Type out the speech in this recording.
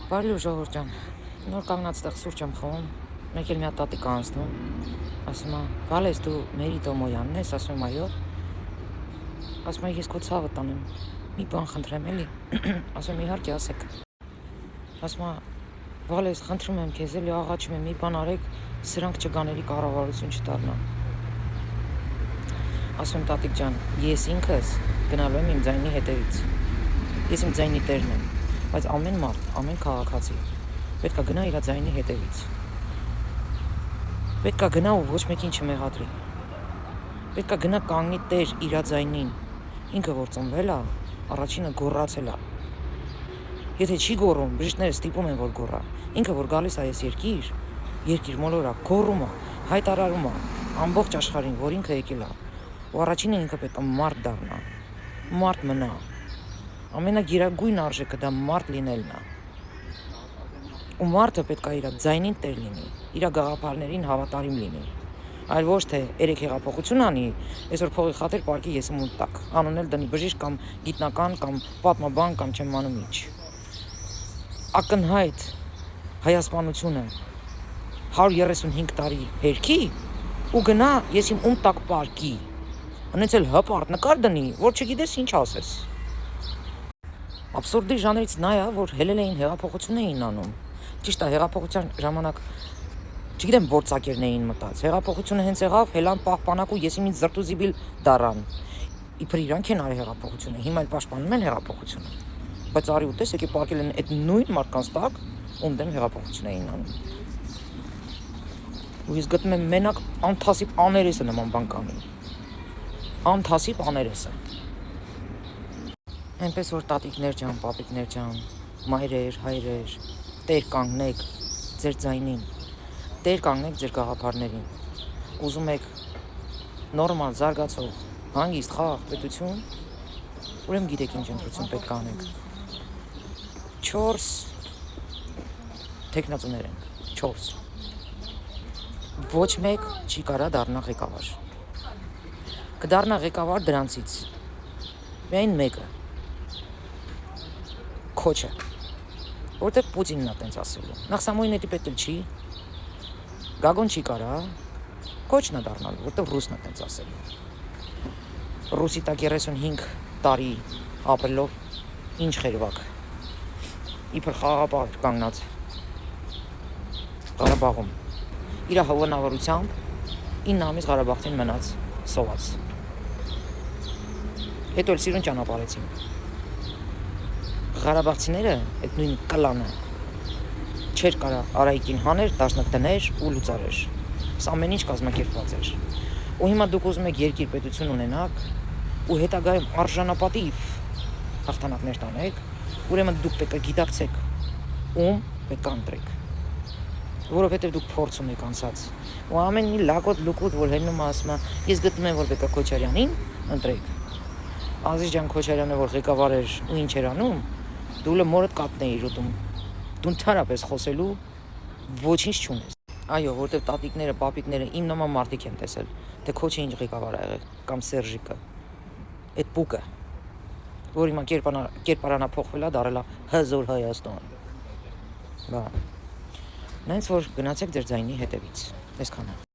Բարի ժողովուրդ ջան, նոր կանգնած տեղ սուրճ եմ խմում, մեկ էլ մի հատ տատիկ անցնում, ասում է, «Բալես դու Մերի Տոմոյանն ես», ասում եմ, այո, ասում է, ես քո ցավը տանեմ, մի բան խնդրեմ էլի, ասում եմ, իհարկե ասեք, ասում է, «Բալես, խնդրում եմ քեզ էլի, աղաչում եմ, մի բան արեք, սրանք չգաների կառավարություն չդառնա»։ Ասում եմ, տատիկ ջան, ես ինքս գնալու եմ իմ ձայնի հետևից, ես իմ ձայնի տերն եմ, բայց ամեն մարդ, ամեն քաղաքացի պետք է գնա իր ձայնի հետևից, պետք է գնա ու ոչ մեկին չմեղադրի, պետք է գնա կանգնի տեր իր ձայնին, ինքը որ ծնվել է, առաջինը գոռացել է, եթե չի գոռում, բժիշկները ստիպում են որ գոռա, ինքը որ գալիս է այս երկիր մոլորա, գոռում է, հայտարարում է ամբողջ աշխարհին, որ ինքը եկել է, ու առաջինը ինքը պետք է մարդ դառնա, մարդ մնա, ամենագերագույն արժեքը դա մարդ լինելն է, ու մարդը պետք է իր ձայնին տեր լինի, իր գաղափարներին հավատարիմ լինի, այլ ոչ թե երեք հեղափոխություն անի, այսօր փողի խաթեր պարկի ես ում տակ, անոնել դնի բժիշկ կամ գիտնական կամ պատմաբան կամ չեմ անում ինչ, ակնհայտ հայասպանությունը 135 տարի հերքի ու գնա ես իմ ում տակ պարկի, անեցել հպարտ նկար դնի, որ չգիտես ինչ ասես։ Աբսուրդի ժանրից նա է, որ հելել էին հեղափոխություն էին անում, ճիշտ է հեղափոխության ժամանակ, չգիտեմ որ ծակերն էին մտած, հեղափոխությունը հենց եղավ, հելան պահպանակ ու ես ինձ զրտուզիբիլ դառան, իբր իրանք են արի հեղափոխությունը, հիմա էլ պաշտպանում են հեղափոխությունը, բայց արի ու տես եկե պարկել են այդ նույն մարդկանց տակ, ում դեմ հեղափոխություն էին անում։ Ու ես գտնում եմ մենակ անթասիբ աներեսը նման բան կանի, անթասիբ աներեսը։ Այնպես որ տատիկներ ջան, պապիկներ ջան, մայրեր, հայրեր, տեր կանգնեք ձեր ձայնին, տեր կանգնեք ձեր գաղափարներին, ուզում եք նորմալ զարգացող, հանգիստ խաղաղ պետություն, ուրեմն գիտեք ինչ ընտրություն պետք է անեք։ 4 թեկնածուներ են, 4։ Ոչ մեկ չի կարա դառնա ղեկավար։ Կդառնա ղեկավար դրանցից։ Միայն մեկը։ Քոչը, որտեղ Պուտինն է տենց ասելու, նախ Սամոյին էդի պետք չի, Գագոն չի կարա, քոչն է դառնալու, որտեղ ռուսն է տենց ասելու, ռուսի տակ 35 տարի ապրելով, ինչ խերվակ, իբր խաղաղապահ կանգնած, Ղարաբաղում, իր հավանավորությամբ 9 ամիս Ղարաբաղին մնաց սոված, հետո էլ սիրուն ճանապարհեցին, Ղարաբաղցիները, այդ նույն կլանը, չէր կարա Արայիկին հաներ, դաշնակ դներ ու լուծարեր, սա ամեն ինչ կազմակերպված էր, ու հիմա դուք ուզում եք երկիր պետություն ունենաք, ու հետագայում արժանապատիվ հաղթանակներ տանեք, ուրեմն դուք պետք է գիտակցեք, ում պետք է ընտրեք, որովհետև դուք փորձ ունեք անցած, ու ամեն մի լակոտ լուկուտ, որ հելնում ասում է, ես գտնում եմ, որ պետք է Քոչարյանին ընտրեք, Ազիզ ջան Քոչարյանը, որ ղեկավար էր ու ինչ էր անում, դու լը մորդ կապն էիր ուտում, դու ընդհանրապես խոսելու ոչինչ չունես, այո, որտեղ տատիկները, պապիկները իմ նման մարդիկ են տեսել, թե Քոչը ինչ ղեկավար ա եղել, կամ Սերժիկը, այդ պուկը, որ հիմա կերպարանափոխվել ա, դարել ա հզոր Հայաստան, բա, նայց որ գնացեք ձեր ձայնի հետևից, այսքանը։